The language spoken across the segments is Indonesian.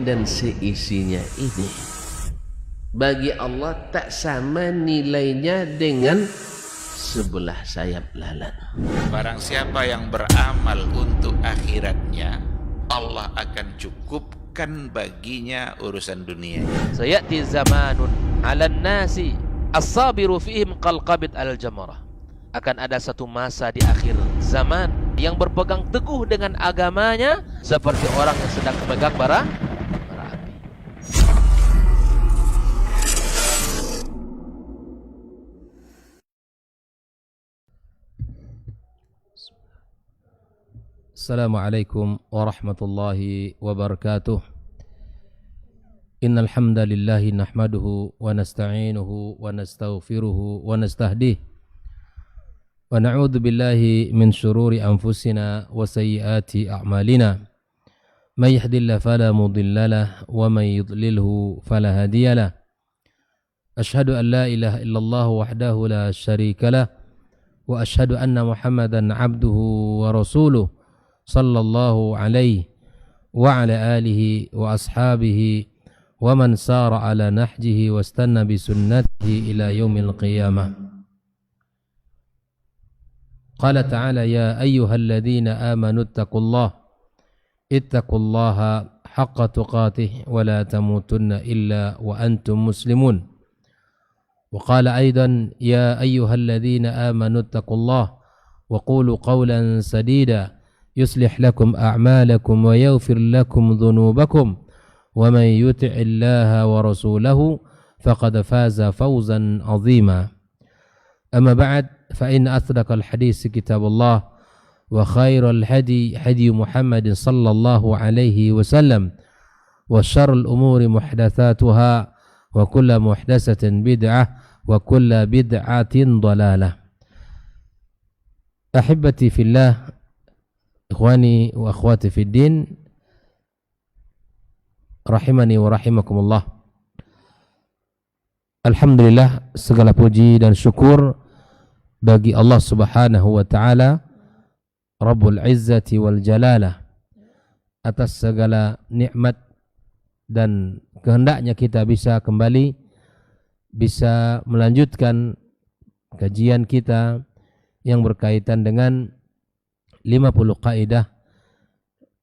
dan seisinya ini bagi Allah tak sama nilainya dengan sebelah sayap lalat. Barang siapa yang beramal untuk akhiratnya, Allah akan cukupkan baginya urusan dunia. Sayati zamanun 'alan nasi as-sabiru fihim qalqabit al-jamarah. Akan ada satu masa di akhir zaman yang berpegang teguh dengan agamanya seperti orang yang sedang memegang bara api. Assalamualaikum warahmatullahi wabarakatuh. Innal hamdalillah nahmaduhu wa nasta'inuhu wa nastaghfiruhu wa nastahdihi wa na'udzu billahi min shururi anfusina wa sayyiati a'malina. May yahdihillahu fala mudilla lahu wa may yudlilhu fala hadiya lahu. Ashhadu an la ilaha illallah wahdahu la syarika lahu wa ashhadu anna Muhammadan 'abduhu wa rasuluh sallallahu alaihi wa ala alihi wa ashabihi wa man sara ala nahjihi wa istanna bi sunnatihi ila yaumil qiyamah. Qala ta'ala ya ayyuhalladzina amanu ittaqullaha haqqa tuqatih wa la tamutunna illa wa antum muslimun. Wa qala aidan ya ayyuhalladzina amanu ittaqullaha wa qulu qawlan sadida يصلح لكم أعمالكم ويغفر لكم ذنوبكم ومن يطع الله ورسوله فقد فاز فوزا عظيما. أما بعد فإن أصدق الحديث كتاب الله وخير الهدي هدي محمد صلى الله عليه وسلم وشر الأمور محدثاتها وكل محدثة بدعة وكل بدعة ضلالة. أحبتي في الله, ikhwani wa akhwati fid din, rahimani wa rahimakumullah. Alhamdulillah, segala puji dan syukur bagi Allah Subhanahu wa taala Rabbul Izzati wal Jalalah atas segala nikmat dan kehendaknya kita bisa kembali bisa melanjutkan kajian kita yang berkaitan dengan 50 kaidah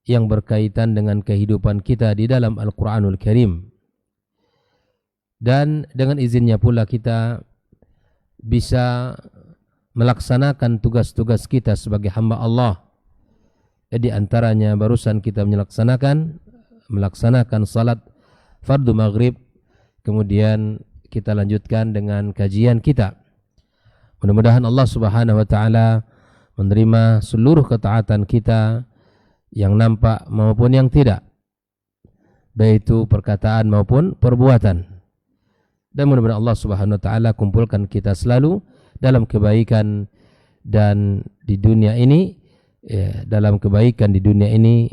yang berkaitan dengan kehidupan kita di dalam Al-Quranul Karim. Dan dengan izinnya pula kita bisa melaksanakan tugas-tugas kita sebagai hamba Allah. Di antaranya barusan kita melaksanakan salat fardu maghrib, kemudian kita lanjutkan dengan kajian kita. Mudah-mudahan Allah Subhanahu wa taala menerima seluruh ketaatan kita yang nampak maupun yang tidak, baik itu perkataan maupun perbuatan. Dan mudah-mudahan Allah Subhanahu wa taala kumpulkan kita selalu dalam kebaikan dan di dunia ini, dalam kebaikan di dunia ini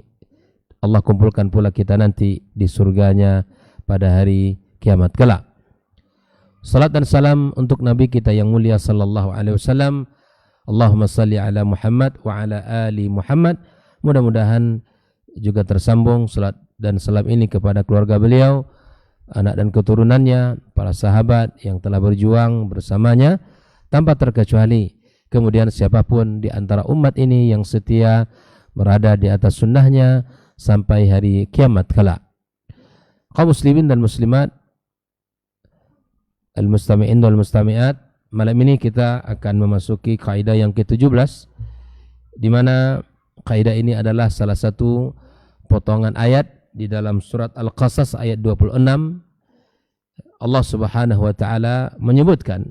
Allah kumpulkan pula kita nanti di surganya pada hari kiamat kelak. Salat dan salam untuk Nabi kita yang mulia sallallahu alaihi wasallam. Allahumma salli ala Muhammad wa ala ali Muhammad. Mudah-mudahan juga tersambung salat dan salam ini kepada keluarga beliau, anak dan keturunannya, para sahabat yang telah berjuang bersamanya tanpa terkecuali. Kemudian siapapun di antara umat ini yang setia berada di atas sunnahnya sampai hari kiamat kelak. Kaum muslimin dan muslimat, al-mustami'in wal mustami'at, malam ini kita akan memasuki kaidah yang ke-17, di mana kaidah ini adalah salah satu potongan ayat di dalam surat Al-Qasas ayat 26. Allah Subhanahu wa taala menyebutkan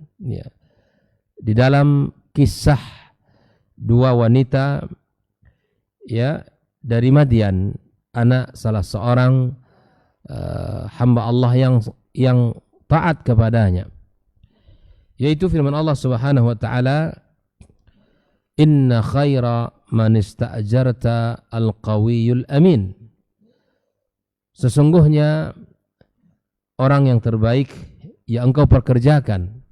di dalam kisah dua wanita dari Madian, anak salah seorang hamba Allah yang taat kepadanya, yaitu firman Allah Subhanahu wa taala, inna khaira man ista'jarta al-qawiyul amin. Sesungguhnya orang yang terbaik yang engkau pekerjakan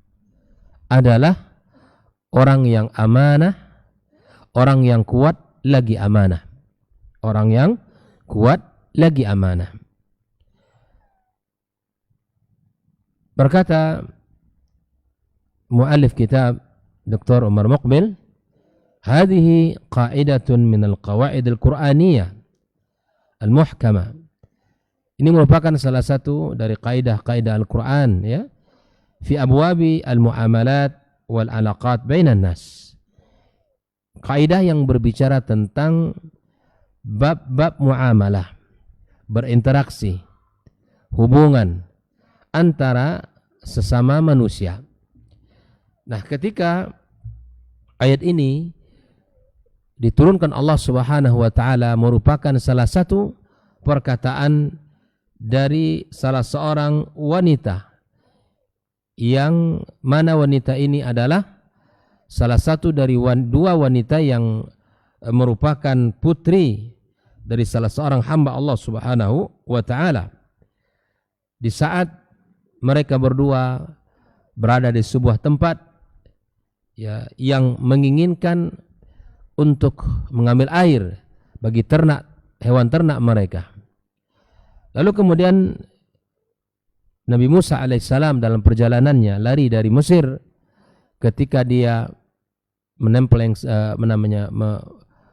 adalah orang yang amanah, orang yang kuat lagi amanah. Orang yang kuat lagi amanah. Berkata muallif kitab Dr. Umar Muqbil, hadhihi qa'idatun min al-qawaid al-Qur'aniyah al-muhkamah. Ini merupakan salah satu dari kaidah-kaidah Al-Qur'an, ya, fi abwabi al-muamalat wal alaqat bainan nas. Kaidah yang berbicara tentang bab-bab muamalah, berinteraksi, hubungan antara sesama manusia. Nah, ketika ayat ini diturunkan Allah Subhanahu wa taala, merupakan salah satu perkataan dari salah seorang wanita, yang mana wanita ini adalah salah satu dari dua wanita yang merupakan putri dari salah seorang hamba Allah Subhanahu wa taala. Di saat mereka berdua berada di sebuah tempat, ya, yang menginginkan untuk mengambil air bagi ternak, hewan ternak mereka. Lalu kemudian Nabi Musa alaihissalam dalam perjalanannya lari dari Mesir, ketika dia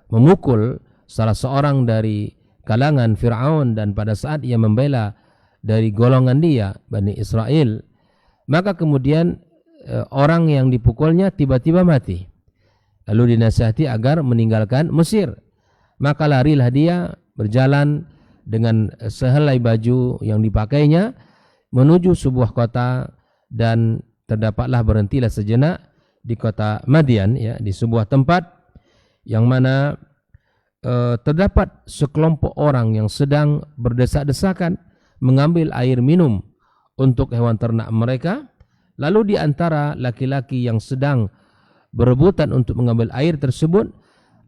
memukul salah seorang dari kalangan Fir'aun, dan pada saat ia membela dari golongan dia, Bani Israel, maka kemudian orang yang dipukulnya tiba-tiba mati. Lalu dinasihati agar meninggalkan Mesir. Maka larilah dia berjalan dengan sehelai baju yang dipakainya menuju sebuah kota, dan terdapatlah berhentilah sejenak di kota Madian, ya, di sebuah tempat yang mana terdapat sekelompok orang yang sedang berdesak-desakan mengambil air minum untuk hewan ternak mereka. Lalu di antara laki-laki yang sedang berebutan untuk mengambil air tersebut,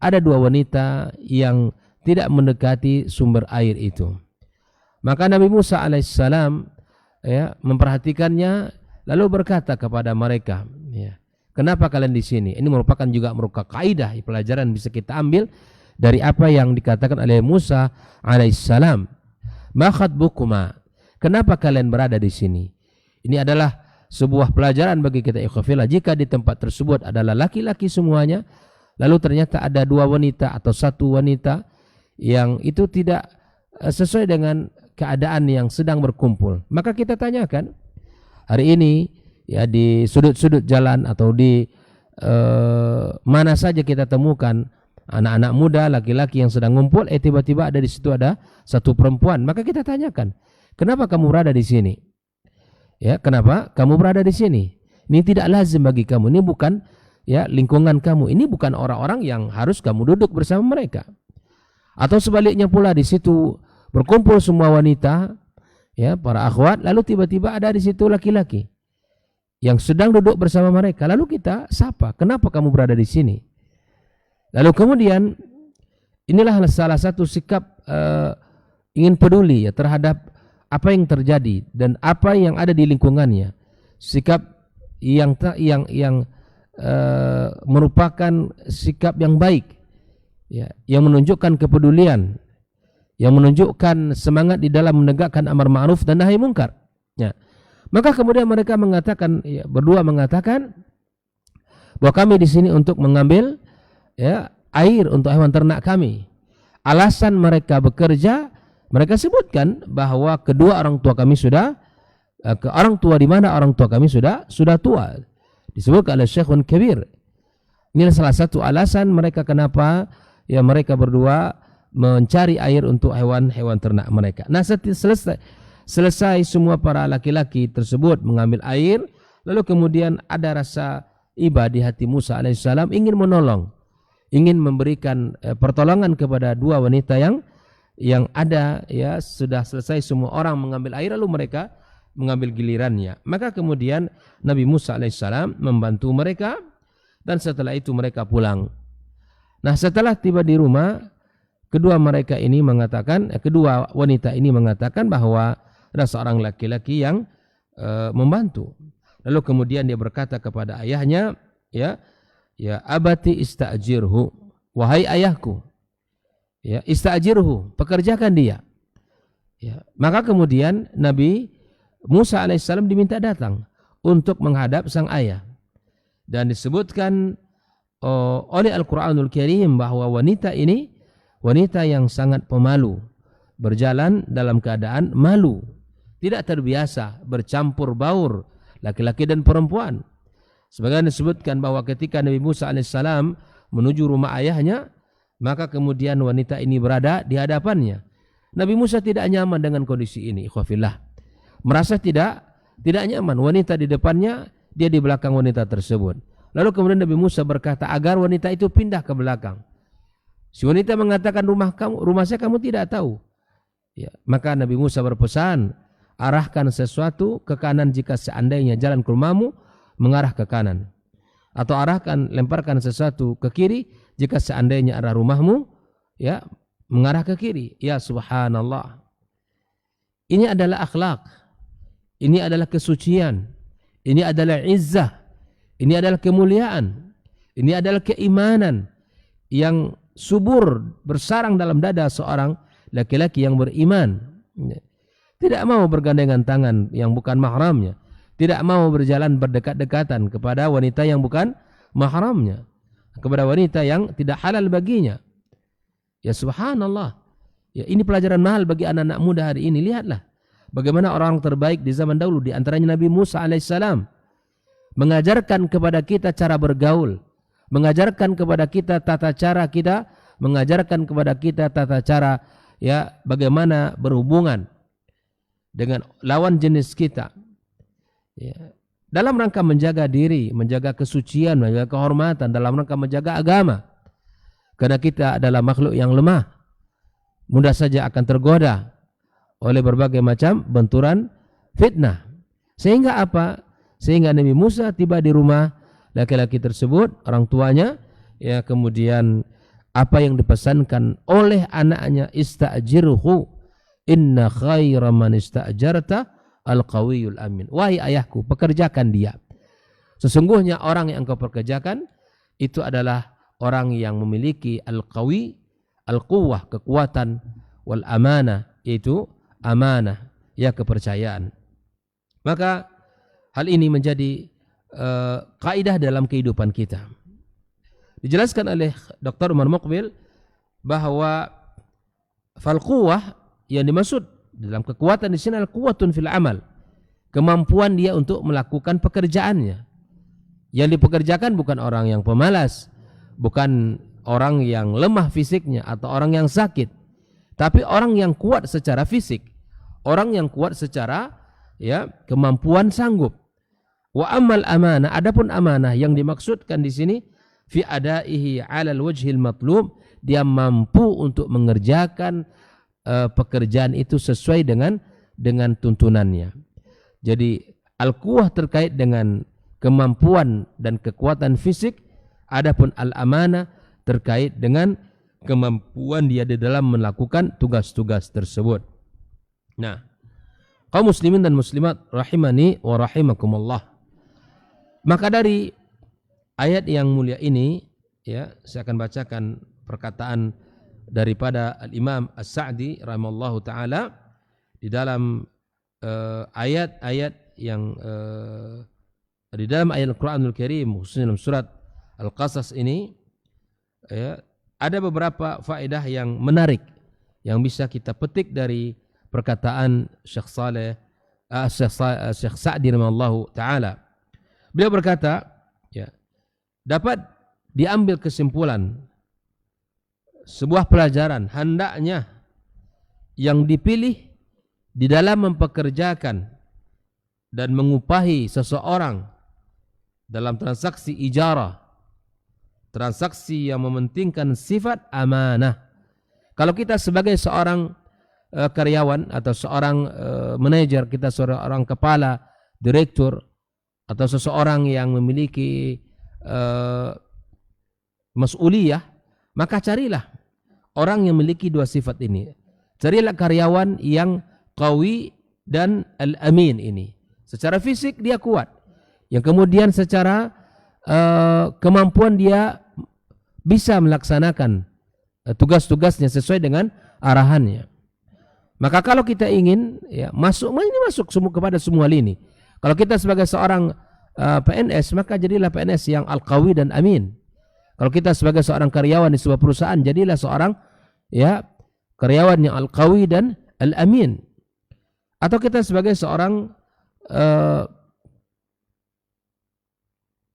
ada dua wanita yang tidak mendekati sumber air itu. Maka Nabi Musa alaihissalam, ya, memperhatikannya, lalu berkata kepada mereka, ya, kenapa kalian di sini? Ini merupakan kaidah, pelajaran bisa kita ambil dari apa yang dikatakan oleh Musa alaihissalam. Ma khatbukuma? Kenapa kalian berada di sini? Ini adalah sebuah pelajaran bagi kita, ikhwafillah. Jika di tempat tersebut adalah laki-laki semuanya, lalu ternyata ada dua wanita atau satu wanita yang itu tidak sesuai dengan keadaan yang sedang berkumpul, maka kita tanyakan hari ini, ya, di sudut-sudut jalan atau di mana saja kita temukan anak-anak muda, laki-laki yang sedang ngumpul, tiba-tiba ada di situ ada satu perempuan, maka kita tanyakan, kenapa kamu berada di sini? Ya, kenapa kamu berada di sini? Ini tidak lazim bagi kamu, ini bukan, ya, lingkungan kamu, ini bukan orang-orang yang harus kamu duduk bersama mereka. Atau sebaliknya pula, di situ berkumpul semua wanita, ya, para akhwat, lalu tiba-tiba ada di situ laki-laki yang sedang duduk bersama mereka, lalu kita sapa, kenapa kamu berada di sini? Lalu kemudian inilah salah satu sikap ingin peduli, ya, terhadap apa yang terjadi dan apa yang ada di lingkungannya. Sikap yang merupakan sikap yang baik, ya, yang menunjukkan kepedulian, yang menunjukkan semangat di dalam menegakkan amar ma'ruf dan nahi mungkar. Ya. Maka kemudian mereka mengatakan, ya, berdua mengatakan bahwa kami di sini untuk mengambil, ya, air untuk hewan ternak kami. Alasan mereka bekerja, mereka sebutkan bahwa kedua orang tua kami sudah orang tua di mana orang tua kami sudah tua. Disebutkan oleh Syekhun Kabir. Ini salah satu alasan mereka kenapa, ya, mereka berdua mencari air untuk hewan-hewan ternak mereka. Nah, selesai semua para laki-laki tersebut mengambil air, lalu kemudian ada rasa iba di hati Musa alaihissalam, ingin menolong, ingin memberikan pertolongan kepada dua wanita yang ada, ya, sudah selesai semua orang mengambil air, lalu mereka mengambil gilirannya. Maka kemudian Nabi Musa alaihissalam membantu mereka, dan setelah itu mereka pulang. Nah, setelah tiba di rumah, kedua wanita ini mengatakan bahwa ada seorang laki-laki yang membantu. Lalu kemudian dia berkata kepada ayahnya, ya abati ista'jirhu, wahai ayahku, ya, ista'jirhu, pekerjakan dia. Ya, maka kemudian Nabi Musa alaihissalam diminta datang untuk menghadap sang ayah. Dan disebutkan oleh Al-Quranul Karim bahwa wanita ini wanita yang sangat pemalu, berjalan dalam keadaan malu, tidak terbiasa bercampur baur laki-laki dan perempuan. Sebagaimana disebutkan bahwa ketika Nabi Musa alaihissalam menuju rumah ayahnya, maka kemudian wanita ini berada di hadapannya. Nabi Musa tidak nyaman dengan kondisi ini, ikhwafillah. Merasa tidak nyaman, wanita di depannya, dia di belakang wanita tersebut. Lalu kemudian Nabi Musa berkata agar wanita itu pindah ke belakang. Si wanita mengatakan rumah saya kamu tidak tahu. Ya, maka Nabi Musa berpesan, arahkan sesuatu ke kanan jika seandainya jalan ke rumahmu mengarah ke kanan. Atau lemparkan sesuatu ke kiri jika seandainya arah rumahmu ya mengarah ke kiri. Ya subhanallah. Ini adalah akhlak. Ini adalah kesucian. Ini adalah izzah. Ini adalah kemuliaan. Ini adalah keimanan yang subur bersarang dalam dada seorang laki-laki yang beriman. Tidak mau bergandengan tangan yang bukan mahramnya. Tidak mau berjalan berdekat-dekatan kepada wanita yang bukan mahramnya. Kepada wanita yang tidak halal baginya. Ya subhanallah. Ya, ini pelajaran mahal bagi anak-anak muda hari ini. Lihatlah bagaimana orang terbaik di zaman dahulu, di antaranya Nabi Musa alaihissalam, mengajarkan kepada kita cara bergaul, mengajarkan kepada kita tata cara kita, mengajarkan kepada kita tata cara ya bagaimana berhubungan dengan lawan jenis kita. Ya, dalam rangka menjaga diri, menjaga kesucian, menjaga kehormatan, dalam rangka menjaga agama. Karena kita adalah makhluk yang lemah, mudah saja akan tergoda oleh berbagai macam benturan fitnah. Sehingga apa? Sehingga Nabi Musa tiba di rumah laki-laki tersebut, orang tuanya, ya kemudian apa yang dipesankan oleh anaknya, ista'jirhu inna khaira man ista'jarta al-qawiyul amin. Wahai ayahku, pekerjakan dia. Sesungguhnya orang yang engkau pekerjakan itu adalah orang yang memiliki al-qawi, al-quwwah, kekuatan, wal amanah, itu amanah, ya kepercayaan. Maka hal ini menjadi kaidah dalam kehidupan kita. Dijelaskan oleh Dr. Umar Muqbil bahwa fal-quwwah yang dimaksud dalam kekuatan di sini adalah quwwatun fil amal, kemampuan dia untuk melakukan pekerjaannya. Yang dipekerjakan bukan orang yang pemalas, bukan orang yang lemah fisiknya atau orang yang sakit, tapi orang yang kuat secara fisik, orang yang kuat secara ya kemampuan sanggup. Wa amal amanah, adapun amanah yang dimaksudkan di sini fi adaihi 'alal wajhil matlub, dia mampu untuk mengerjakan pekerjaan itu sesuai dengan tuntunannya. Jadi al-quwwah terkait dengan kemampuan dan kekuatan fisik, adapun al-amanah terkait dengan kemampuan dia di dalam melakukan tugas-tugas tersebut. Nah, kaum muslimin dan muslimat rahimani wa rahimakumullah. Maka dari ayat yang mulia ini, ya, saya akan bacakan perkataan daripada Al-Imam As-Sa'di rahimallahu taala di dalam ayat-ayat yang di dalam ayat Al-Qur'anul Karim, khususnya dalam surat Al-Qasas ini, ya, ada beberapa faedah yang menarik yang bisa kita petik dari perkataan Syekh Sa'di rahimallahu taala. Beliau berkata, ya, dapat diambil kesimpulan sebuah pelajaran hendaknya yang dipilih di dalam mempekerjakan dan mengupahi seseorang dalam transaksi ijarah, transaksi yang mementingkan sifat amanah. Kalau kita sebagai seorang karyawan atau seorang manajer, kita seorang kepala, direktur, atau seseorang yang memiliki mas'uliyah, maka carilah orang yang memiliki dua sifat ini. Carilah karyawan yang qawi dan al-amin ini. Secara fisik dia kuat, yang kemudian secara kemampuan dia bisa melaksanakan tugas-tugasnya sesuai dengan arahannya. Maka kalau kita ingin ya ini masuk semua kepada semua lini. Kalau kita sebagai seorang PNS, maka jadilah PNS yang al-qawi dan amin. Kalau kita sebagai seorang karyawan di sebuah perusahaan, jadilah seorang ya karyawan yang al-qawi dan al-amin. Atau kita sebagai seorang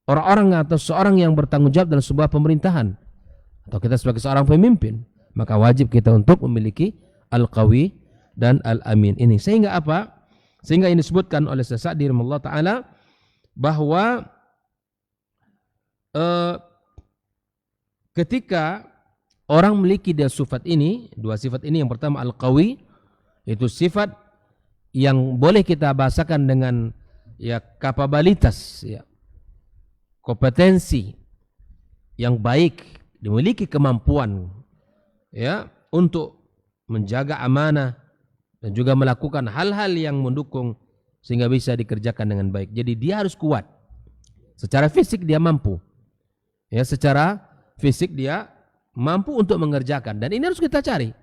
orang-orang atau seorang yang bertanggung jawab dalam sebuah pemerintahan, atau kita sebagai seorang pemimpin, maka wajib kita untuk memiliki al-qawi dan al-amin ini. Sehingga apa? Sehingga ini disebutkan oleh Sa'di rahimahullah ta'ala bahwa ketika orang memiliki dua sifat ini, yang pertama al-qawi, itu sifat yang boleh kita bahasakan dengan ya kapabilitas, ya kompetensi yang baik, dimiliki kemampuan ya untuk menjaga amanah dan juga melakukan hal-hal yang mendukung sehingga bisa dikerjakan dengan baik. Jadi dia harus kuat. Secara fisik dia mampu. Ya, secara fisik dia mampu untuk mengerjakan, dan ini harus kita cari.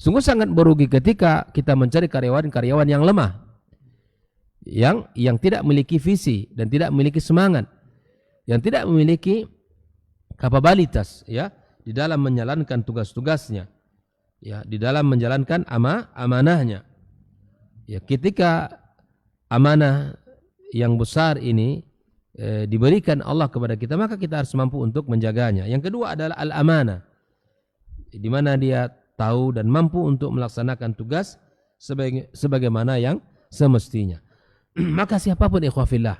Sungguh sangat merugi ketika kita mencari karyawan-karyawan yang lemah, yang tidak memiliki visi dan tidak memiliki semangat, yang tidak memiliki kapabilitas ya di dalam menjalankan tugas-tugasnya, ya di dalam menjalankan amanahnya. Ya, ketika amanah yang besar ini diberikan Allah kepada kita, maka kita harus mampu untuk menjaganya. Yang kedua adalah al-amanah, di mana dia tahu dan mampu untuk melaksanakan tugas sebagaimana yang semestinya. Maka siapapun ikhwafillah,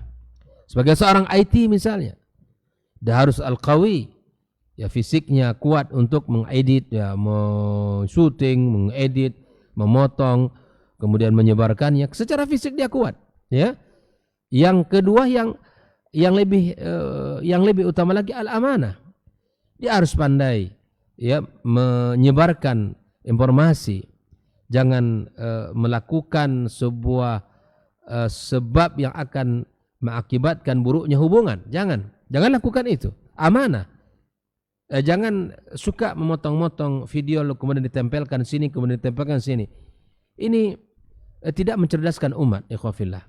sebagai seorang IT misalnya, dia harus al-qawi, ya fisiknya kuat untuk mengedit, ya syuting, mengedit, memotong, kemudian menyebarkannya. Secara fisik dia kuat, ya. Yang kedua yang lebih utama lagi al-amanah. Dia harus pandai ya menyebarkan informasi. Jangan melakukan sebuah sebab yang akan mengakibatkan buruknya hubungan. Jangan lakukan itu. Amanah. Jangan suka memotong-motong video lalu kemudian ditempelkan sini, kemudian ditempelkan sini. Ini tidak mencerdaskan umat, ikhwafillah.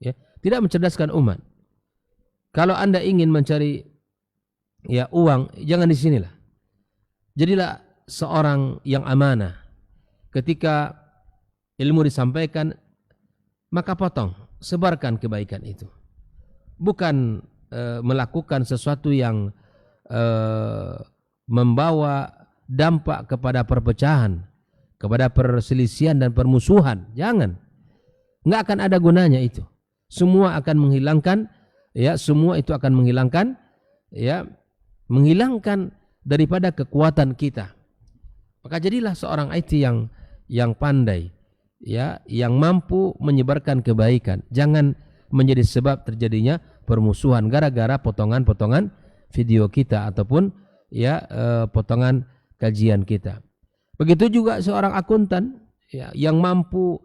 Ya, tidak mencerdaskan umat. Kalau Anda ingin mencari ya uang, jangan di sinilah. Jadilah seorang yang amanah. Ketika ilmu disampaikan, maka potong, sebarkan kebaikan itu. Bukan melakukan sesuatu yang membawa dampak kepada perpecahan, kepada perselisihan dan permusuhan. Jangan. Nggak akan ada gunanya itu. Semua akan menghilangkan, ya semua itu akan menghilangkan, ya menghilangkan daripada kekuatan kita. Maka jadilah seorang IT yang pandai, ya yang mampu menyebarkan kebaikan. Jangan menjadi sebab terjadinya permusuhan gara-gara potongan-potongan video kita ataupun ya potongan kajian kita. Begitu juga seorang akuntan ya, yang mampu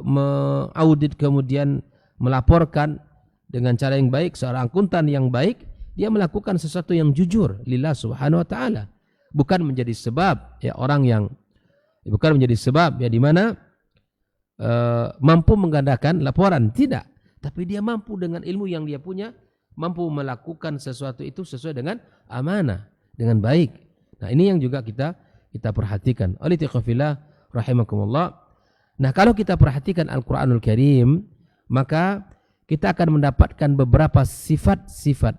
mengaudit kemudian melaporkan dengan cara yang baik. Seorang akuntan yang baik, dia melakukan sesuatu yang jujur lillah subhanahu wa ta'ala, bukan menjadi sebab ya orang yang bukan menjadi sebab ya di mana mampu menggandakan laporan, tidak, tapi dia mampu dengan ilmu yang dia punya, mampu melakukan sesuatu itu sesuai dengan amanah, dengan baik. Nah, ini yang juga kita perhatikan. Oleh tiqafillah rahimakumullah. Nah, kalau kita perhatikan Al-Qur'anul Karim, maka kita akan mendapatkan beberapa sifat-sifat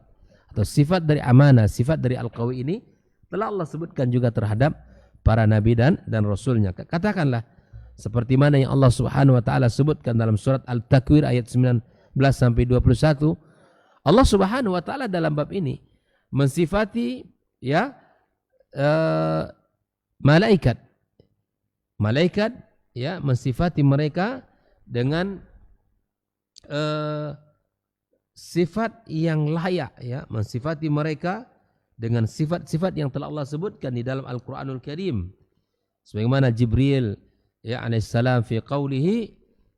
atau sifat dari amanah, sifat dari al-qawi ini telah Allah sebutkan juga terhadap para nabi dan rasulnya. Katakanlah seperti mana yang Allah Subhanahu wa taala sebutkan dalam surat Al-Takwir ayat 19 sampai 21. Allah Subhanahu wa taala dalam bab ini mensifati ya malaikat ya, mensifati mereka dengan sifat yang layak, ya, mensifati mereka dengan sifat-sifat yang telah Allah sebutkan di dalam Al-Qur'anul Karim. Sebagaimana Jibril ya alaihissalam fi qawlihi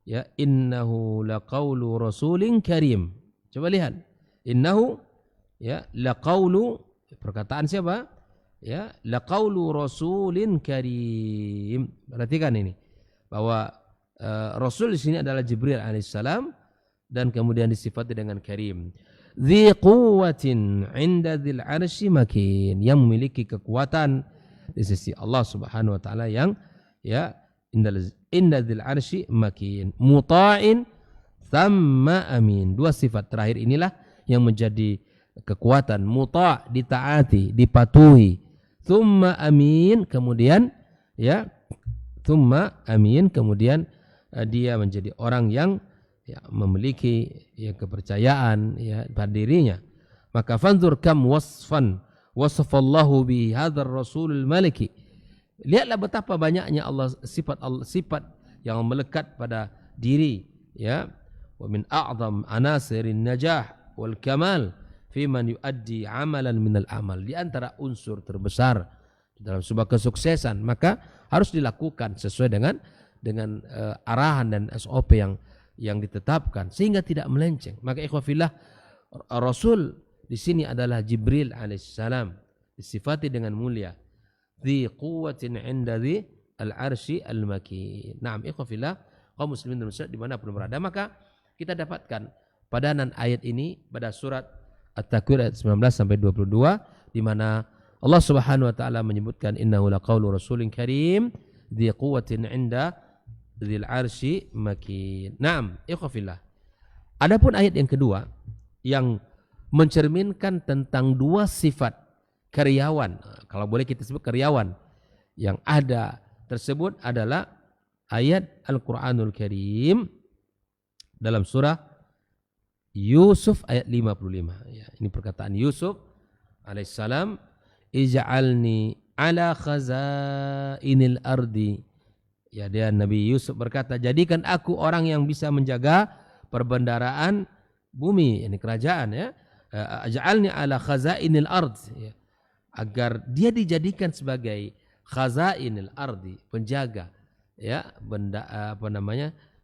ya innahu laqawlu rasulin karim. Coba lihat. Innahu ya laqawlu, perkataan siapa? ya laqaulu rasulin karim. Perhatikan ini bahwa Rasul di sini adalah Jibril alaihissalam dan kemudian disifati dengan karim. Dzi quwwatin 'inda dzil 'arsy makin, yang memiliki kekuatan di sisi Allah Subhanahu wa taala yang ya inda dzil 'arsy makin, muta'in thamma amin. Dua sifat terakhir inilah yang menjadi kekuatan, muta' ditaati, dipatuhi, thumma amin kemudian ya thumma amin kemudian dia menjadi orang yang ya, memiliki ya, kepercayaan ya, pada dirinya. Maka fanzur kam wasfan wasafallahu bi hadzal rasulul maliki. Lihatlah betapa banyaknya sifat yang melekat pada diri ya. Wa min a'zam anasirin najah wal kamal fi man yuaddi amalan minal amal. Di antara unsur terbesar dalam sebuah kesuksesan maka harus dilakukan sesuai dengan arahan dan SOP yang ditetapkan sehingga tidak melenceng. Maka ikhwafillah, Rasul di sini adalah Jibril alaihissalam, disifati dengan mulia. Dzi quwwatin 'inda dzi al-'arsy al-makin. Naam ikhwafillah, kaum muslimin dan muslimat dimanapun berada, maka kita dapatkan padanan ayat ini pada surat At-Takwir ayat 19 sampai 22 di mana Allah Subhanahu wa taala menyebutkan innahu laqaulu rasulin karim dzi quwwatin 'inda dzil 'arsy makin. Naam, ikhwafillah. Adapun ayat yang kedua yang mencerminkan tentang dua sifat karyawan, kalau boleh kita sebut karyawan yang ada tersebut adalah ayat Al-Qur'anul Karim dalam surah Yusuf ayat 55. Ya, ini perkataan Yusuf alaihissalam, ij'alni ala khazainil ardi. Ya, dia Nabi Yusuf berkata, jadikan aku orang yang bisa menjaga perbendaraan bumi, ini kerajaan ya. Ij'alni ala khazainil ard, ya. Agar dia dijadikan sebagai khazainil ardi, penjaga ya,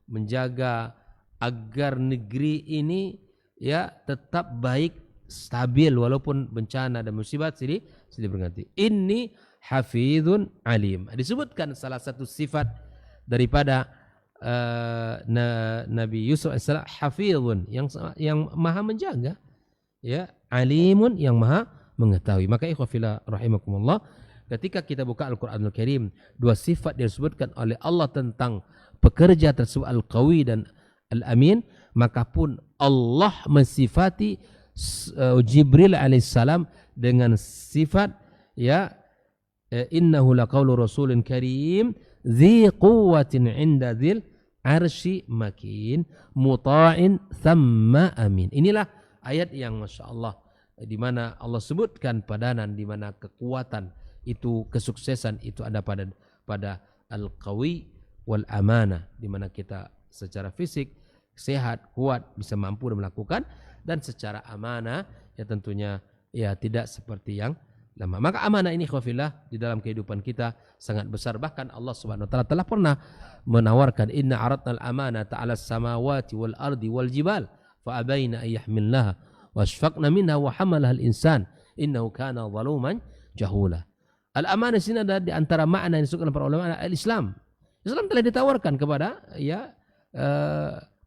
menjaga agar negeri ini ya tetap baik, stabil walaupun bencana dan musibah silih berganti. Inni hafizun alim. Disebutkan salah satu sifat daripada Nabi Yusuf AS, hafizun yang maha menjaga, ya, alimun yang maha mengetahui. Maka ikhwafillah rahimakumullah, ketika kita buka Al-Qur'anul Karim, dua sifat yang disebutkan oleh Allah tentang pekerja tersebut, al-qawi dan al-amin, maka pun Allah mensifati Jibril alaihissalam dengan sifat ya innahu laqaulu rasulin karim dzi quwwatin 'inda dzil 'arsy makin muta'in thamma amin. Inilah ayat yang Masya Allah di mana Allah sebutkan padanan di mana kekuatan itu, kesuksesan itu ada pada al-qawi wal amanah, di mana kita secara fisik sehat, kuat, bisa mampu dan melakukan, dan secara amanah ya tentunya ya tidak seperti yang lama. Maka amanah ini khawfillah di dalam kehidupan kita sangat besar. Bahkan Allah Subhanahu wa taala telah pernah menawarkan inna aradnal amanata 'alas samawati wal ardi wal jibal fa abaina ay yahmilnaha wasfaqna minha wa hamalaha al-insan innahu kana zaluman jahula. Al-amanah sini ada di antara makna yang disebutkan para ulama al-Islam. Islam telah ditawarkan kepada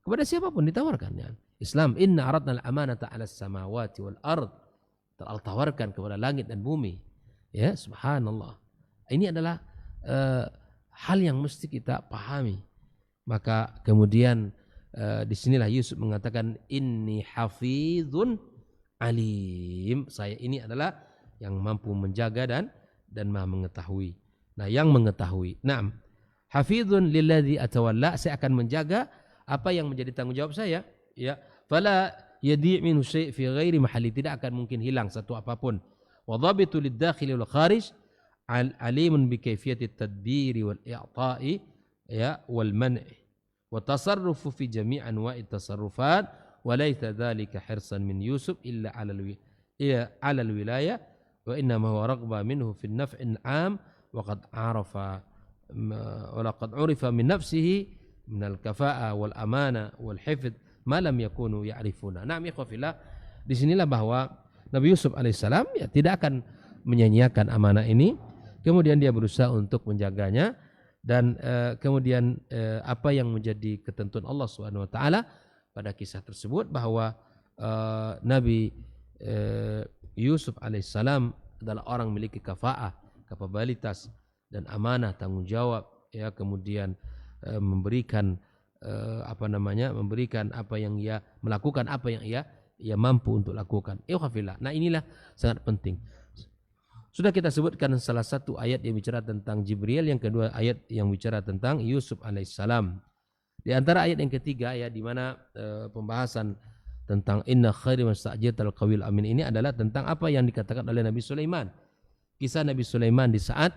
kepada siapapun ditawarkan ya. Islam inna aradnal amanata 'alas samawati wal ard, telah tawarkan kepada langit dan bumi. Ya, subhanallah. Ini adalah hal yang mesti kita pahami. Maka kemudian disinilah Yusuf mengatakan inni hafizun alim. Saya ini adalah yang mampu menjaga dan maha mengetahui. Nah, yang mengetahui. Naam. Hafizun lilladzi atawalla, saya akan menjaga apa yang menjadi tanggung jawab saya, ya. Fala yadi' minhu syai' fi ghairi mahalli, tidak akan mungkin hilang satu apapun. Wa dhabitu lid-dakhili wal kharij alimun bi kayfiyati at-tadbiri wal i'ta'i ya wal man'i wa tasarrufu fi jami' anwa'i at-tasarrufat wa laysa dhalika hirsan min Yusuf illa 'ala al-wilaya wa inna ma huwa raghba minhu fi an-naf'i al-'am wa qad 'arafa wa laqad 'urifa min nafsihi min al-kafa'a wal amana wal hifdz ma lam yakunu ya'rifuna. Na'am ikhwafillah, disinilah bahwa Nabi Yusuf alaihissalam ya tidak akan menyanyiakan amanah ini, kemudian dia berusaha untuk menjaganya, dan kemudian apa yang menjadi ketentuan Allah Subhanahu wa taala pada kisah tersebut bahwa Nabi Yusuf alaihissalam adalah orang memiliki kafaah, kapabilitas dan amanah, tanggung jawab, ya, kemudian memberikan memberikan apa yang ia melakukan, apa yang ia mampu untuk lakukan. Nah, inilah sangat penting. Sudah kita sebutkan salah satu ayat yang bicara tentang Jibril, yang kedua ayat yang bicara tentang Yusuf alaihissalam. Di antara ayat yang ketiga, ya, di mana pembahasan tentang inna khairi masta'jital qawil amin ini adalah tentang apa yang dikatakan oleh Nabi Sulaiman. Kisah Nabi Sulaiman di saat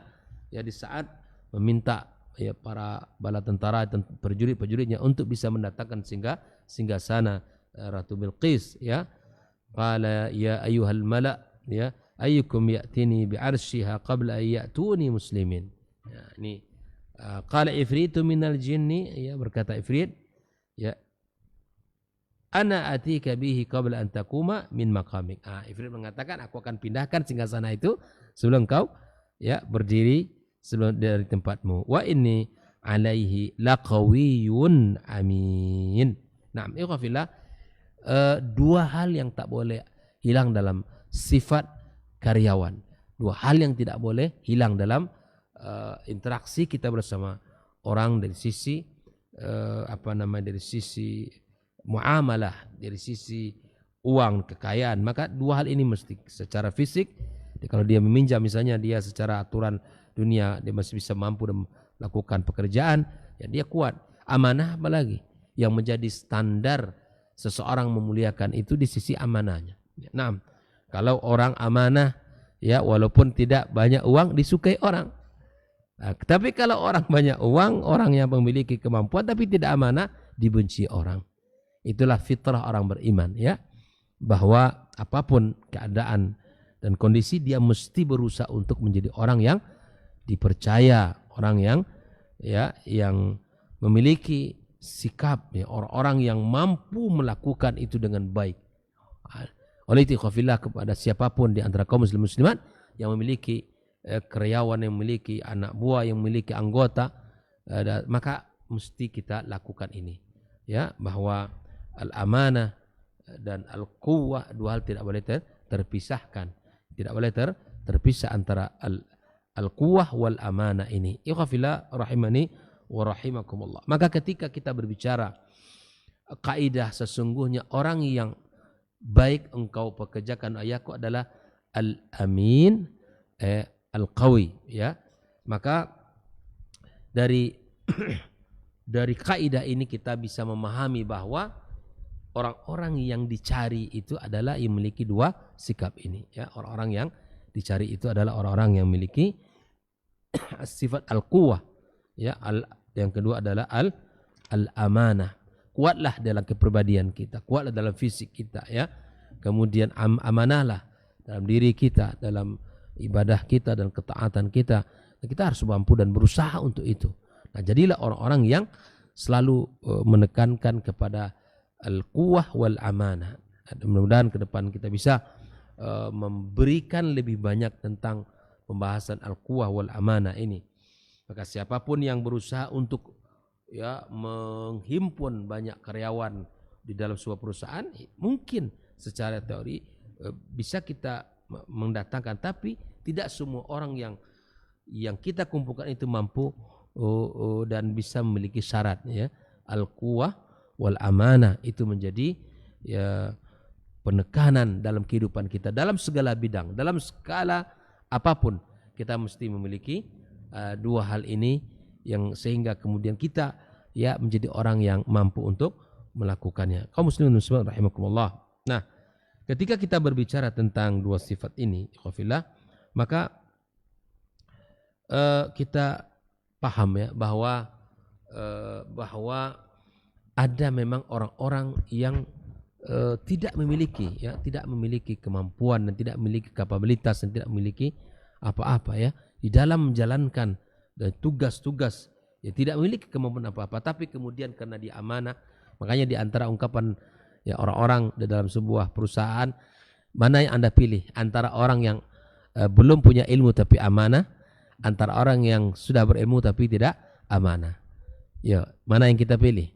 meminta, ya, para bala tentara dan prajurit-prajuritnya untuk bisa mendatangkan singgasana Ratu Bilqis, ya. Qala ya ayyuhal mala, ya, ayyukum ya'tini bi'arsyiha qabla an ya'tuni muslimin. Ya, ini qala ifritu minal jinni, ya, berkata ifrit, ya, ana atika bihi qabla an taquma min maqamik. Ifrit mengatakan, aku akan pindahkan singgasana itu sebelum kau, ya, berdiri sebelum dari tempatmu. Wa inni alaihi laqawiyyun amin. Nah, ikhwafillah, dua hal yang tak boleh hilang dalam sifat karyawan. Dua hal yang tidak boleh hilang dalam interaksi kita bersama orang dari sisi dari sisi muamalah, dari sisi uang, kekayaan. Maka dua hal ini mesti secara fisik. Kalau dia meminjam misalnya, dia secara aturan dunia dia masih bisa mampu dan melakukan pekerjaan, ya, dia kuat. Amanah apalagi yang menjadi standar seseorang memuliakan itu di sisi amanahnya. Nah, kalau orang amanah, ya, walaupun tidak banyak uang disukai orang. Nah, tapi kalau orang banyak uang, orang yang memiliki kemampuan tapi tidak amanah, dibenci orang. Itulah fitrah orang beriman, ya, bahwa apapun keadaan dan kondisi dia mesti berusaha untuk menjadi orang yang dipercaya, orang yang, ya, yang memiliki sikap, ya, orang-orang yang mampu melakukan itu dengan baik. Oleh itu, khafillah, kepada siapapun di antara kaum muslimat yang memiliki karyawan, yang memiliki anak buah, yang memiliki anggota, maka mesti kita lakukan ini, ya, bahwa al-amanah dan al-quwwah, dua hal tidak boleh terpisahkan. Tidak boleh terpisah antara al-quwwah wal amanah ini. Ikhwafillah rahimani wa rahimakumullah. Maka ketika kita berbicara kaidah sesungguhnya orang yang baik engkau pekerjakan ayahku adalah al-amin, al-qawi, ya. Maka dari dari kaidah ini kita bisa memahami bahwa orang-orang yang dicari itu adalah yang memiliki dua sikap ini, ya. Orang-orang yang dicari itu adalah orang-orang yang memiliki sifat al-quwwah, ya. Yang kedua adalah al-amanah. Kuatlah dalam kepribadian kita, kuatlah dalam fisik kita, ya. Kemudian amanahlah dalam diri kita, dalam ibadah kita dan ketaatan kita. Kita harus mampu dan berusaha untuk itu. Nah, jadilah orang-orang yang selalu menekankan kepada al-quwwah wal amanah. Mudah-mudahan ke depan kita bisa memberikan lebih banyak tentang pembahasan al-quwwah wal amanah ini. Maka siapapun yang berusaha untuk, ya, menghimpun banyak karyawan di dalam sebuah perusahaan, mungkin secara teori bisa kita mendatangkan, tapi tidak semua orang yang kita kumpulkan itu mampu dan bisa memiliki syarat, ya, al-quwwah wal amanah. Itu menjadi, ya, penekanan dalam kehidupan kita dalam segala bidang, dalam skala apapun kita mesti memiliki dua hal ini, yang sehingga kemudian kita, ya, menjadi orang yang mampu untuk melakukannya. Kaum muslimin muslimat rahimakumullah. Nah, ketika kita berbicara tentang dua sifat ini, ikhwafillah, maka kita paham, ya, bahwa ada memang orang-orang yang tidak memiliki, ya, tidak memiliki kemampuan dan tidak memiliki kapabilitas dan tidak memiliki apa-apa, ya, di dalam menjalankan tugas-tugas, ya, tidak memiliki kemampuan apa-apa, tapi kemudian karena dia amanah. Makanya di antara ungkapan, ya, orang-orang di dalam sebuah perusahaan, mana yang Anda pilih antara orang yang belum punya ilmu tapi amanah, antara orang yang sudah berilmu tapi tidak amanah. Ya, mana yang kita pilih?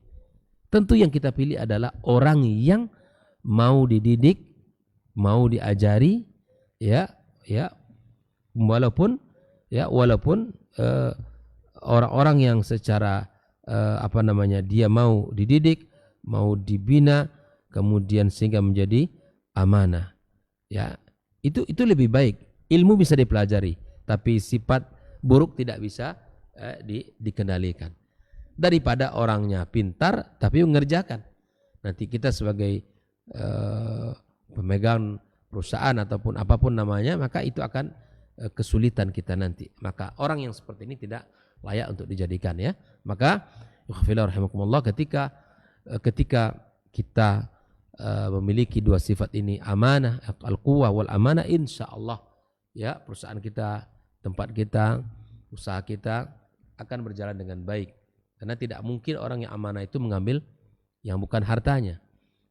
Tentu yang kita pilih adalah orang yang mau dididik, mau diajari, ya, walaupun orang-orang yang secara dia mau dididik, mau dibina, kemudian sehingga menjadi amanah. Ya, itu lebih baik. Ilmu bisa dipelajari, tapi sifat buruk tidak bisa dikendalikan. Daripada orangnya pintar tapi mengerjakan. Nanti kita sebagai pemegang perusahaan ataupun apapun namanya, maka itu akan kesulitan kita nanti. Maka orang yang seperti ini tidak layak untuk dijadikan, ya. Maka rahimakumullah, ketika kita memiliki dua sifat ini, amanah, al-quwwah wal amanah, insyaallah, ya, perusahaan kita, tempat kita, usaha kita akan berjalan dengan baik. Karena tidak mungkin orang yang amanah itu mengambil yang bukan hartanya.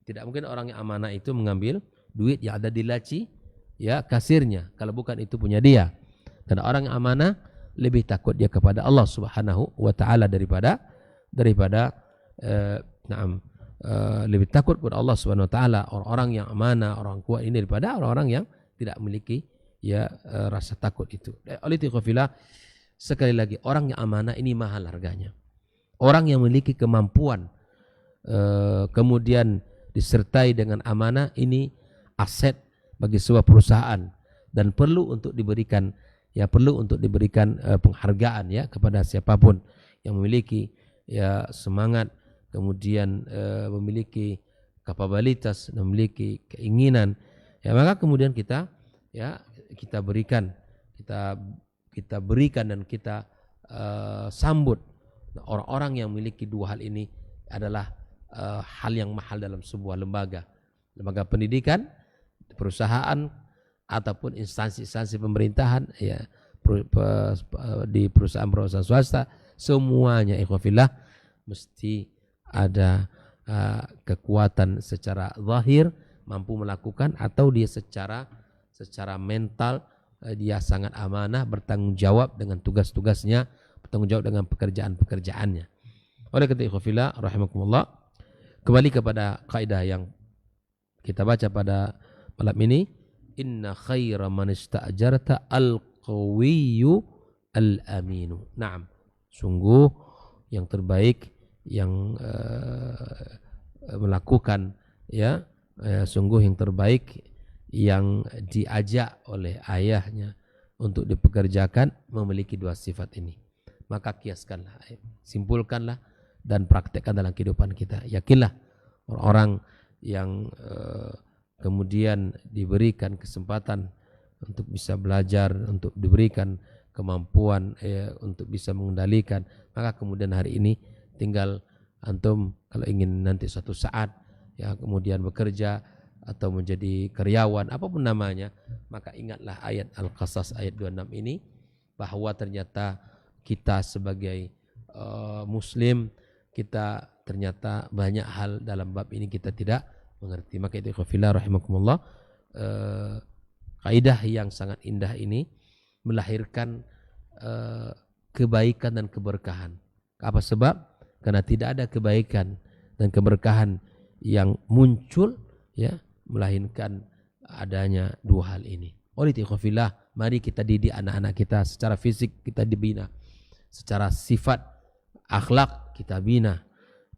Tidak mungkin orang yang amanah itu mengambil duit yang ada di laci, ya, kasirnya, kalau bukan itu punya dia. Karena orang yang amanah lebih takut dia kepada Allah Subhanahu wa taala daripada lebih takut kepada Allah Subhanahu wa taala orang-orang yang amanah, orang kuat ini daripada orang-orang yang tidak memiliki, ya, rasa takut itu. Oleh itu sekali lagi, orang yang amanah ini mahal harganya. Orang yang memiliki kemampuan kemudian disertai dengan amanah, ini aset bagi sebuah perusahaan dan perlu untuk diberikan penghargaan, ya, kepada siapapun yang memiliki, ya, semangat, kemudian memiliki kapabilitas, memiliki keinginan, ya, maka kemudian kita berikan dan kita sambut. Nah, orang-orang yang memiliki dua hal ini adalah hal yang mahal dalam sebuah lembaga pendidikan, perusahaan, ataupun instansi pemerintahan, ya, di perusahaan swasta, semuanya ikhwafillah mesti ada kekuatan secara zahir, mampu melakukan, atau dia secara mental dia sangat amanah, bertanggung jawab dengan tugas-tugasnya, bertanggung jawab dengan pekerjaan-pekerjaannya. Oleh karena itu ikhwafillah rahimakumullah, kembali kepada kaidah yang kita baca pada malam ini, inna khaira man ista'jarta al-qawiyyu al-aminu. Naam, sungguh yang terbaik yang melakukan, ya, sungguh yang terbaik yang diajak oleh ayahnya untuk dipekerjakan memiliki dua sifat ini. Maka kiaskanlah, simpulkanlah, dan praktekkan dalam kehidupan kita. Yakinlah orang-orang yang kemudian diberikan kesempatan untuk bisa belajar, untuk diberikan kemampuan untuk bisa mengendalikan, maka kemudian hari ini tinggal antum kalau ingin nanti suatu saat, ya, kemudian bekerja atau menjadi karyawan apapun namanya, maka ingatlah ayat Al-Qasas ayat 26 ini, bahwa ternyata kita sebagai muslim, kita ternyata banyak hal dalam bab ini kita tidak mengerti. Maka itu ikhwafillah rahimakumullah, kaidah yang sangat indah ini melahirkan kebaikan dan keberkahan. Apa sebab? Karena tidak ada kebaikan dan keberkahan yang muncul, ya, melainkan adanya dua hal ini. Oleh itu ikhwafillah, mari kita didik anak-anak kita secara fisik, kita dibina, secara sifat akhlak kita bina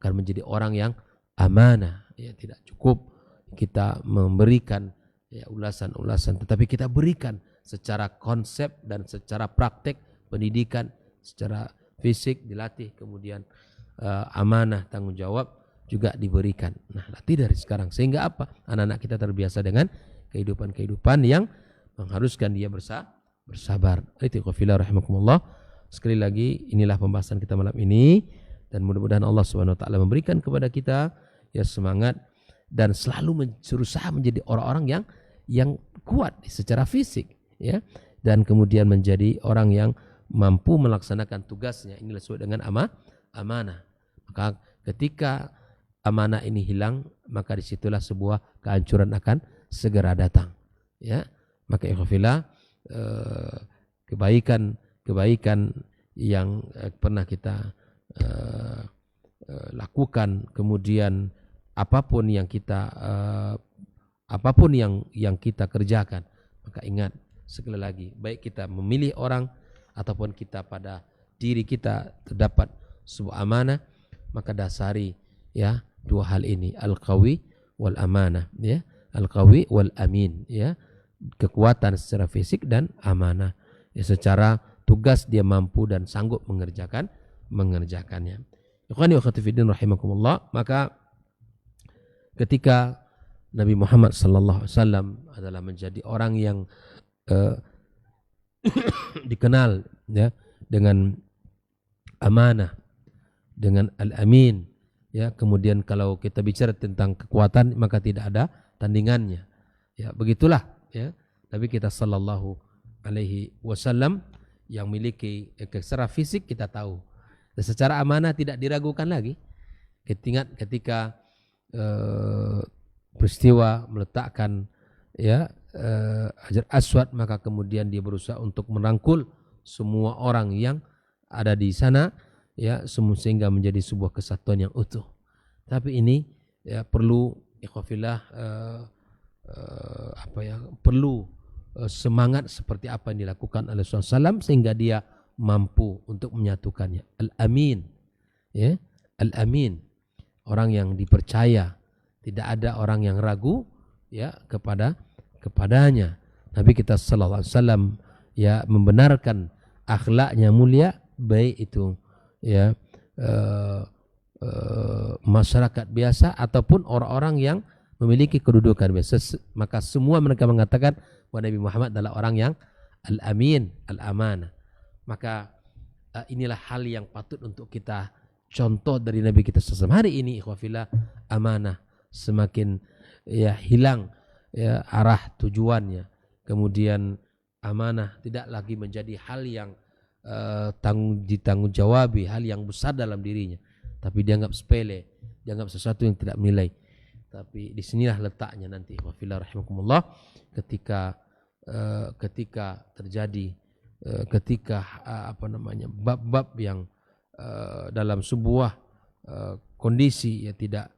akan menjadi orang yang amanah. Ya, tidak cukup kita memberikan, ya, ulasan-ulasan, tetapi kita berikan secara konsep dan secara praktek pendidikan, secara fisik dilatih, kemudian amanah, tanggung jawab juga diberikan. Nah, latih dari sekarang, sehingga apa? Anak-anak kita terbiasa dengan kehidupan yang mengharuskan dia bersabar. Itu qafillah rahimakumullah. Sekali lagi, inilah pembahasan kita malam ini, dan mudah-mudahan Allah Subhanahu wa taala memberikan kepada kita, ya, semangat dan selalu berusaha menjadi orang-orang yang kuat secara fisik, ya, dan kemudian menjadi orang yang mampu melaksanakan tugasnya. Inilah disebut dengan amanah. Maka ketika amanah ini hilang, maka disitulah sebuah kehancuran akan segera datang, ya. Maka ikhwafillah, kebaikan yang pernah kita lakukan, kemudian apapun yang kita kerjakan, maka ingat sekali lagi, baik kita memilih orang ataupun kita pada diri kita terdapat sebuah amanah, maka dasari ya dua hal ini, al-qawi wal amanah, ya, al-qawi wal amin, ya, kekuatan secara fisik dan amanah, ya, secara tugas dia mampu dan sanggup mengerjakannya. Ikhwani wa akhwati fiddin rahimakumullah, maka ketika Nabi Muhammad sallallahu alaihi wasallam adalah menjadi orang yang dikenal ya dengan amanah, dengan al-amin, ya, kemudian kalau kita bicara tentang kekuatan maka tidak ada tandingannya. Ya, begitulah ya Nabi kita sallallahu alaihi wasallam yang memiliki secara fisik kita tahu. Dan secara amanah tidak diragukan lagi. Ketika peristiwa meletakkan ya Hajar Aswad, maka kemudian dia berusaha untuk merangkul semua orang yang ada di sana ya, sehingga menjadi sebuah kesatuan yang utuh. Tapi ini ya perlu ikhwafillah perlu semangat seperti apa yang dilakukan oleh Rasulullah SAW sehingga dia mampu untuk menyatukannya. Al-Amin, ya, Al-Amin, orang yang dipercaya, tidak ada orang yang ragu ya kepadanya. Nabi kita sallallahu alaihi wasallam ya membenarkan akhlaknya mulia, baik itu ya masyarakat biasa ataupun orang-orang yang memiliki kedudukan biasa, maka semua mereka mengatakan bahwa Nabi Muhammad adalah orang yang al-amin, al-amanah. Maka inilah hal yang patut untuk kita contoh dari Nabi kita SAW. Hari ini ikhwafillah, amanah semakin ya hilang ya arah tujuannya. Kemudian amanah tidak lagi menjadi hal yang ditanggung-jawabi, hal yang besar dalam dirinya, tapi dianggap sepele, dianggap sesuatu yang tidak menilai. Tapi disinilah letaknya nanti ikhwafillah rahimakumullah, ketika terjadi bab-bab yang dalam sebuah kondisi ya tidak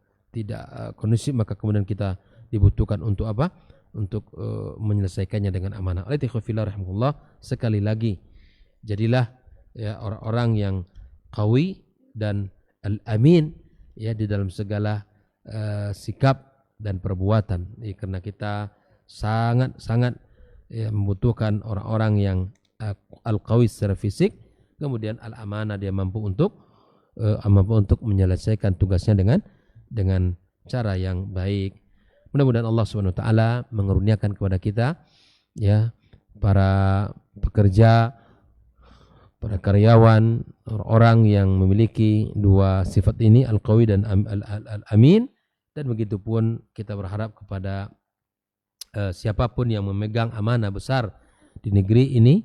kondisi, maka kemudian kita dibutuhkan untuk apa? Untuk menyelesaikannya dengan amanah. Oleh ikhwafillah rahimakumullah, sekali lagi jadilah ya orang-orang yang qawi dan al-amin ya di dalam segala sikap dan perbuatan. Ya, karena kita sangat ya, membutuhkan orang-orang yang al-qawi secara fisik, kemudian al-amanah, dia mampu untuk menyelesaikan tugasnya dengan cara yang baik. Mudah-mudahan Allah Subhanahu wa taala mengaruniakan kepada kita ya para pekerja, para karyawan, orang yang memiliki dua sifat ini, al-qawi dan al-amin. Dan begitu pun kita berharap kepada siapapun yang memegang amanah besar di negeri ini,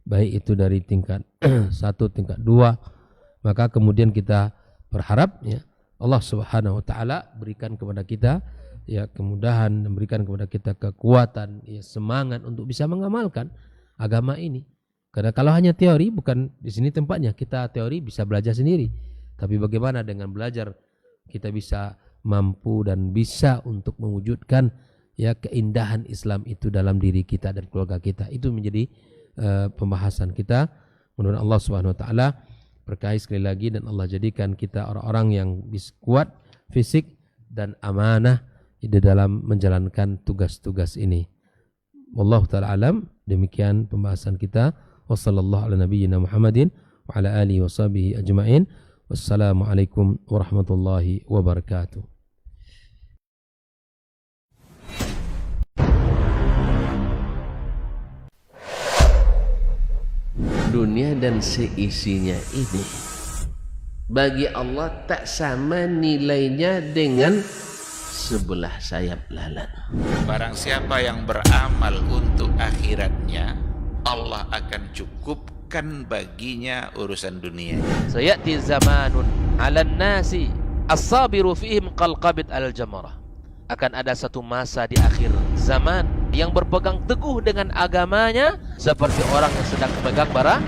baik itu dari tingkat 1, tingkat 2, maka kemudian kita berharap ya Allah Subhanahu wa taala berikan kepada kita ya kemudahan, memberikan kepada kita kekuatan, ya semangat untuk bisa mengamalkan agama ini. Karena kalau hanya teori, bukan di sini tempatnya. Kita teori bisa belajar sendiri, tapi bagaimana dengan belajar kita bisa mampu dan bisa untuk mewujudkan ya keindahan Islam itu dalam diri kita dan keluarga kita. Itu menjadi pembahasan kita. Mudah-mudahan Allah Subhanahu wa taala berkahi sekali lagi, dan Allah jadikan kita orang-orang yang bisa kuat fisik dan amanah di dalam menjalankan tugas-tugas ini. Wallahu taala alam. Demikian pembahasan kita. Wassallallahu ala nabiyyina Muhammadin wa ala alihi wa sahbihi ajma'in. Wassalamualaikum warahmatullahi wabarakatuh. Dunia dan seisinya ini bagi Allah tak sama nilainya dengan sebelah sayap lalat. Barang siapa yang beramal untuk akhiratnya, Allah akan cukupkan baginya urusan dunia. Sayati zamanun 'alan nasi as-sabiru fihim qalqabit al-jamarah. Akan ada satu masa di akhir zaman yang berpegang teguh dengan agamanya seperti orang yang sedang memegang bara